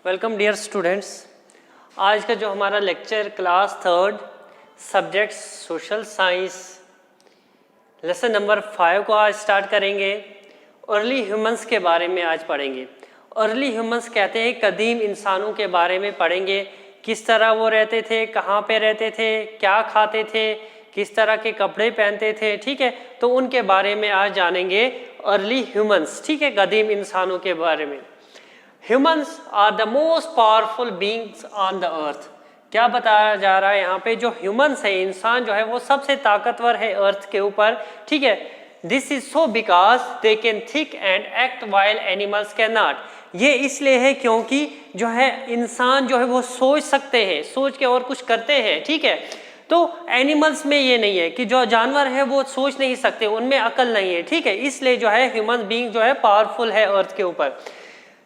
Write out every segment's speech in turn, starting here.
Welcome dear students. आज का जो हमारा lecture class third subject social science lesson number 5 को आज स्टार्ट करेंगे। अर्ली ह्यूमंस के बारे में आज पढ़ेंगे। अर्ली ह्यूमंस कहते हैं कदीम इंसानों के बारे में पढ़ेंगे, किस तरह वो रहते थे, कहाँ पे रहते थे, क्या खाते थे, किस तरह के कपड़े पहनते थे। ठीक है, तो उनके बारे में आज जानेंगे अर्ली ह्यूमंस। ठीक है, कदीम इंसानों के बारे में। Humans are the most powerful beings on the earth. क्या बताया जा रहा है यहाँ पे, जो ह्यूमंस है, इंसान जो है वो सबसे ताकतवर है अर्थ के ऊपर। ठीक है, this is so because they can think and act while animals can not. ये इसलिए है क्योंकि जो है इंसान जो है वो सोच सकते हैं, सोच के और कुछ करते हैं। ठीक है, तो एनिमल्स में ये नहीं है कि जो जानवर है वो सोच नहीं सकते, उनमें अकल नहीं है। ठीक है, इसलिए जो है ह्यूमन बीइंग जो है पावरफुल है अर्थ के ऊपर।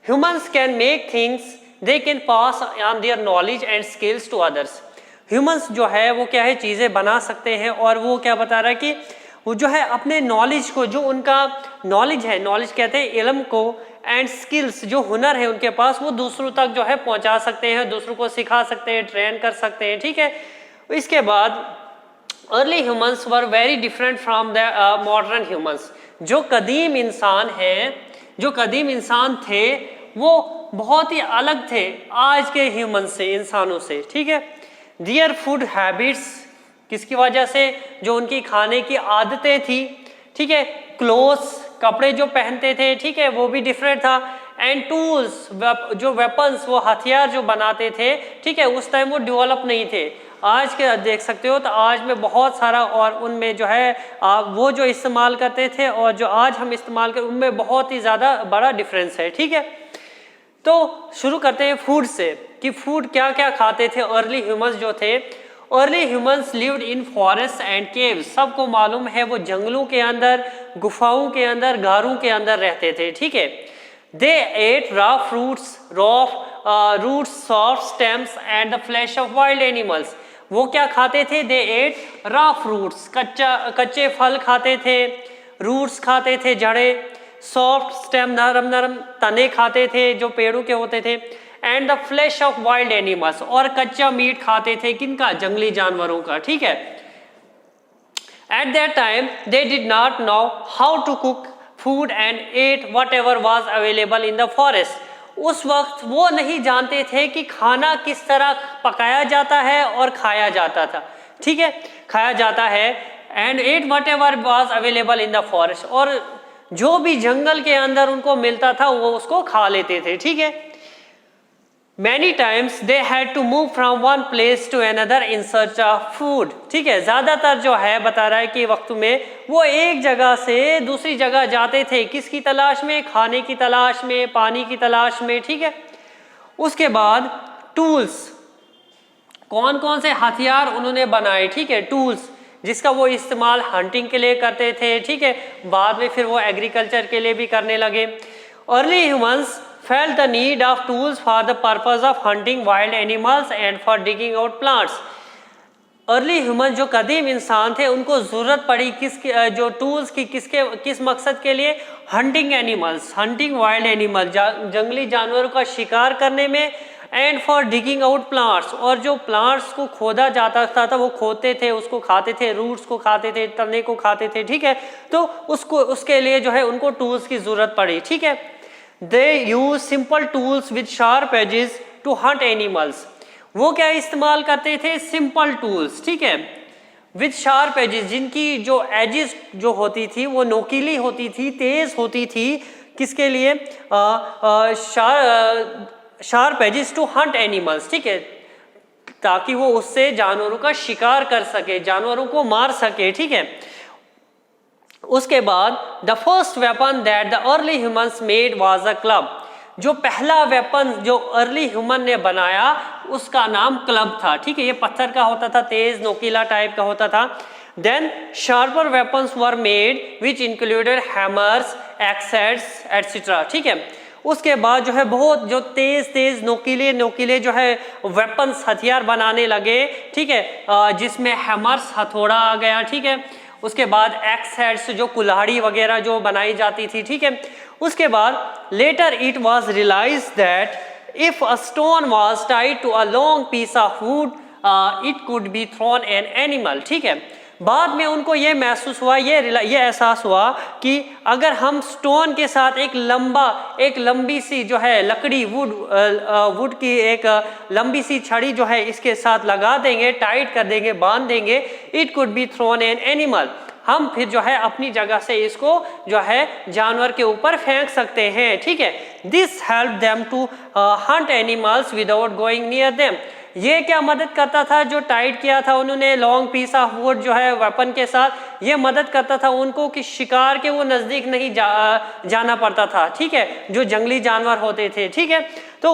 Humans can make things, they can pass on their knowledge and skills to others. Humans जो है वो क्या है, चीज़ें बना सकते हैं, और वो क्या बता रहा है कि वो जो है अपने नॉलेज को, जो उनका नॉलेज है, नॉलेज कहते हैं इल्म को, एंड स्किल्स जो हुनर है उनके पास, वो दूसरों तक जो है पहुंचा सकते हैं, दूसरों को सिखा सकते हैं, ट्रेन कर सकते हैं। ठीक है, इसके बाद early humans were very different from the modern humans. जो कदीम इंसान हैं, जो कदीम इंसान थे वो बहुत ही अलग थे आज के ह्यूमन से, इंसानों से। ठीक है, दियर फूड हैबिट्स, किसकी वजह से, जो उनकी खाने की आदतें थी। ठीक है, क्लोथ्स, कपड़े जो पहनते थे, ठीक है, वो भी डिफरेंट था। एंड टूल्स, जो वेपन्स, वो हथियार जो बनाते थे, ठीक है, उस टाइम वो डेवलप नहीं थे। आज के देख सकते हो तो आज में बहुत सारा, और उनमें जो है वो जो इस्तेमाल करते थे और जो आज हम इस्तेमाल करते उनमें बहुत ही ज़्यादा बड़ा डिफरेंस है। ठीक है, तो शुरू करते हैं फूड से कि फूड क्या क्या खाते थे अर्ली ह्यूमंस जो थे। Early humans lived in forest and caves. सबको मालूम है वो जंगलों के अंदर, गुफाओं के अंदर, गारों के अंदर रहते थे। ठीक है, they eat raw fruits, roots, soft stems and the flesh of wild animals. वो क्या खाते थे, दे एट रॉ फ्रूट्स, कच्चे फल खाते थे, रूट्स खाते थे, जड़े, सॉफ्ट स्टेम, नरम नरम तने खाते थे जो पेड़ों के होते थे, and the flesh of wild animals, और कच्चा मीट खाते थे, किनका, जंगली जानवरों का। ठीक है, at that time they did not know how to cook food and ate whatever was available in the forest. उस वक्त वो नहीं जानते थे कि खाना किस तरह पकाया जाता है और खाया जाता था। ठीक है, खाया जाता है, and ate whatever was available in the forest, और जो भी जंगल के अंदर उनको मिलता था वो उसको खा लेते थे। ठीक है, many times they had to move from one place to another in search of food. ठीक है, ज्यादातर जो है बता रहा है कि वक्त में वो एक जगह से दूसरी जगह जाते थे, किसकी तलाश में, खाने की तलाश में, पानी की तलाश में। ठीक है, उसके बाद टूल्स, कौन कौन से हथियार उन्होंने बनाए। ठीक है, टूल्स जिसका वो इस्तेमाल हंटिंग के लिए करते थे। ठीक है, बाद में फिर वो एग्रीकल्चर के लिए भी करने लगे। Early humans felt the need of tools for the purpose of hunting wild animals and for digging out plants. Early human जो कदीम इंसान थे उनको जरूरत पड़ी जो टूल्स की, किस मकसद के लिए, hunting animals, hunting wild animal, जंगली जानवरों का शिकार करने में, and for digging out plants, और जो प्लांट्स को खोदा जाता था वो खोदते थे, उसको खाते थे, रूट्स को खाते थे, तने को खाते थे। ठीक है, तो उसके लिए जो है उनको टूल्स की जरूरत पड़ी। ठीक है, they use simple tools with sharp edges to hunt animals. वो क्या इस्तेमाल करते थे, सिंपल टूल्स। ठीक है, with sharp edges, जिनकी जो एजेस जो होती थी वो नोकीली होती थी, तेज होती थी, किसके लिए, sharp edges to hunt animals. ठीक है, ताकि वो उससे जानवरों का शिकार कर सके, जानवरों को मार सके। ठीक है, उसके बाद the first weapon that the early humans made was a club. जो पहला वेपन जो अर्ली ह्यूमन ने बनाया उसका नाम क्लब था। ठीक है, ये पत्थर का होता था, तेज नोकीला टाइप का होता था। Then sharper weapons were made which included hammers, axes etcetera. ठीक है, उसके बाद जो है बहुत जो तेज नोकीले जो है वेपन्स, हथियार बनाने लगे। ठीक है, जिसमें हैमर्स, हथौड़ा आ गया। ठीक है, उसके बाद एक्स हेड्स जो कुल्हाड़ी वगैरह जो बनाई जाती थी। ठीक है, उसके बाद later it was realise that if a stone was tied to a long piece of wood it could be thrown an animal. ठीक है, बाद में उनको ये महसूस हुआ, ये एहसास हुआ कि अगर हम स्टोन के साथ एक लंबी सी जो है लकड़ी वुड की एक लंबी सी छड़ी जो है इसके साथ लगा देंगे, टाइट कर देंगे, बांध देंगे, it could be thrown an animal, हम फिर जो है अपनी जगह से इसको जो है जानवर के ऊपर फेंक सकते हैं। ठीक है, this help them to hunt animals without going near them. ये क्या मदद करता था, जो टाइट किया था उन्होंने लॉन्ग पीस ऑफ वुड जो है वेपन के साथ, ये मदद करता था उनको कि शिकार के वो नज़दीक नहीं जाना पड़ता था। ठीक है, जो जंगली जानवर होते थे। ठीक है, तो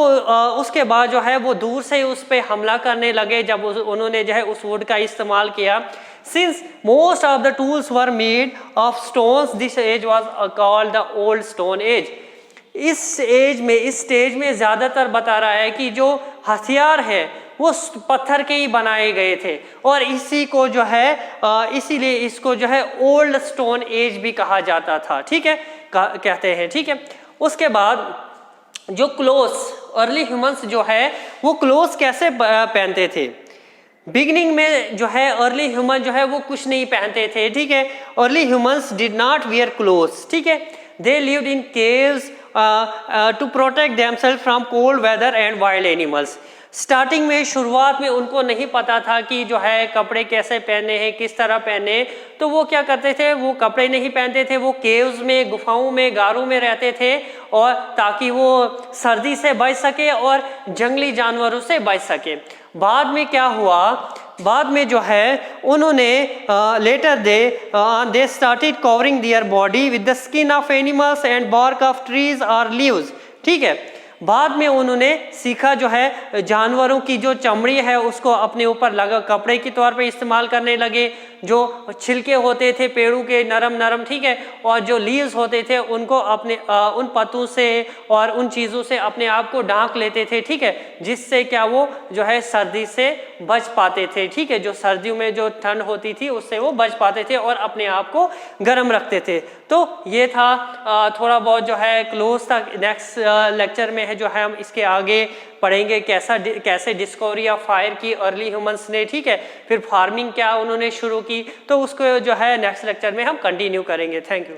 उसके बाद जो है वो दूर से उस पर हमला करने लगे जब उन्होंने जो है उस वुड का इस्तेमाल किया। Since most of the tools were made of stones this age was called the old stone age. इस स्टेज में ज़्यादातर बता रहा है कि जो हथियार है वो पत्थर के ही बनाए गए थे और इसी को जो है इसीलिए इसको जो है ओल्ड स्टोन एज भी कहा जाता था। ठीक है, कहते हैं। ठीक है, उसके बाद जो क्लोथ्स, अर्ली ह्यूमंस जो है वो क्लोथ्स कैसे पहनते थे। बिगिनिंग में जो है अर्ली ह्यूमन जो है वो कुछ नहीं पहनते थे। ठीक है, early humans did not wear clothes. ठीक है, they lived in caves to protect themself from cold weather and wild animals. Starting में, शुरुआत में उनको नहीं पता था कि जो है कपड़े कैसे पहने हैं, किस तरह पहने, तो वो क्या करते थे, वो कपड़े नहीं पहनते थे, वो केव्स में, गुफाओं में, गारों में रहते थे और ताकि वो सर्दी से बच सके और जंगली जानवरों से बच सके। बाद में क्या हुआ, बाद में जो है उन्होंने later they started covering their body with the skin of animals and bark of trees और लीव्स। ठीक है, बाद में उन्होंने सीखा जो है जानवरों की जो चमड़ी है उसको अपने ऊपर लगा कपड़े के तौर पे इस्तेमाल करने लगे, जो छिलके होते थे पेड़ों के नरम। ठीक है, और जो लीव्स होते थे उनको अपने उन पत्तों से और उन चीज़ों से अपने आप को ढांक लेते थे। ठीक है, जिससे क्या वो जो है सर्दी से बच पाते थे। ठीक है, जो सर्दियों में जो ठंड होती थी उससे वो बच पाते थे और अपने आप को गर्म रखते थे। तो ये था थोड़ा बहुत जो है क्लोज तक। नेक्स्ट लेक्चर में है जो है हम इसके आगे पढ़ेंगे कैसे डिस्कवरी ऑफ फायर की अर्ली ह्यूमंस ने। ठीक है, फिर फार्मिंग क्या उन्होंने शुरू की, तो उसको जो है नेक्स्ट लेक्चर में हम कंटिन्यू करेंगे। Thank you.